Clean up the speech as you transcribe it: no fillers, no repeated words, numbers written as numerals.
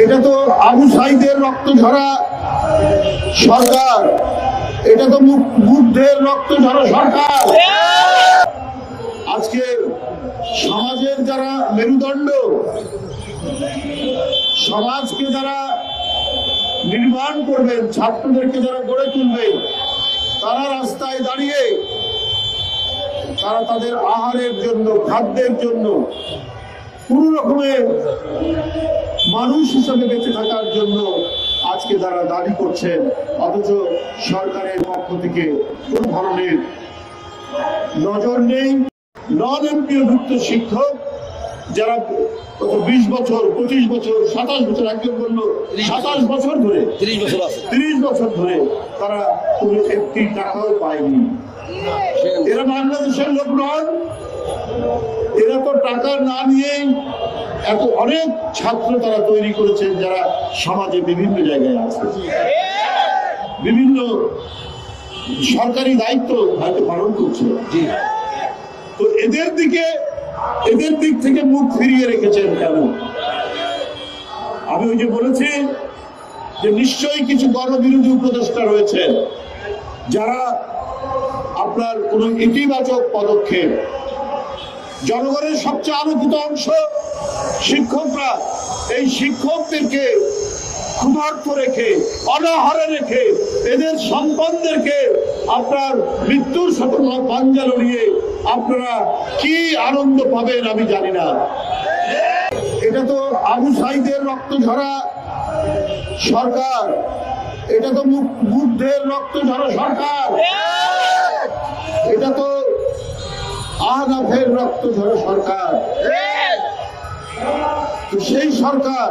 এটা তো আবু সাইদের রক্ত ঝরা সরকার, এটা তো বুদ্ধের রক্ত ঝরা সরকার। আজকে সমাজের যারা মেরুদণ্ড, সমাজকে যারা নির্মাণ করবেন, ছাত্রদেরকে যারা গড়ে তুলবেন, তারা রাস্তায় দাঁড়িয়ে তারা তাদের আহারের জন্য, খাদ্যের জন্য, কোন রকমের মানুষ হিসেবে বেঁচে থাকার জন্য আজকে তারা দাবি করছেন, অথচ সরকারের পক্ষ থেকে কোন ধরনের নজর নেই। নন এমপিওভুক্ত শিক্ষক যারা 20 বছর, 25 বছর, 27 বছর, একজন বলল 27 বছর ধরে, 30 বছর ধরে তারা কোনো একটি টাকাও পায়নি। এরা বাংলাদেশের লোক নন, এরা তো টাকা না নিয়েই এত অনেক ছাত্র তারা তৈরি করেছেন যারা সমাজে বিভিন্ন জায়গায় আছে, বিভিন্ন সরকারি দায়িত্ব হয়তো পালন করছে। তো এদের দিক থেকে মুখ ফিরিয়ে রেখেছেন কেন? আমি ওই যে বলেছি যে নিশ্চয়ই কিছু গণবিরোধী উপদেষ্টা রয়েছে যারা আপনার কোন ইতিবাচক পদক্ষেপ, জনগণের সবচেয়ে আলোকিত অংশ শিক্ষকরা, এই শিক্ষকদেরকে ক্ষুধার্ত রেখে, অনাহারে রেখে, এদের সন্তানদেরকে আপনার মৃত্যুর সাথে পাঞ্জা লড়িয়ে আপনারা কি আনন্দ পাবেন আমি জানি না। এটা তো আবু সাইদের রক্ত ঝরা সরকার, এটা তো বুদ্ধের রক্ত ঝরা সরকার, এটা তো আহনাফের রক্ত ঝরা সরকার। তো সেই সরকার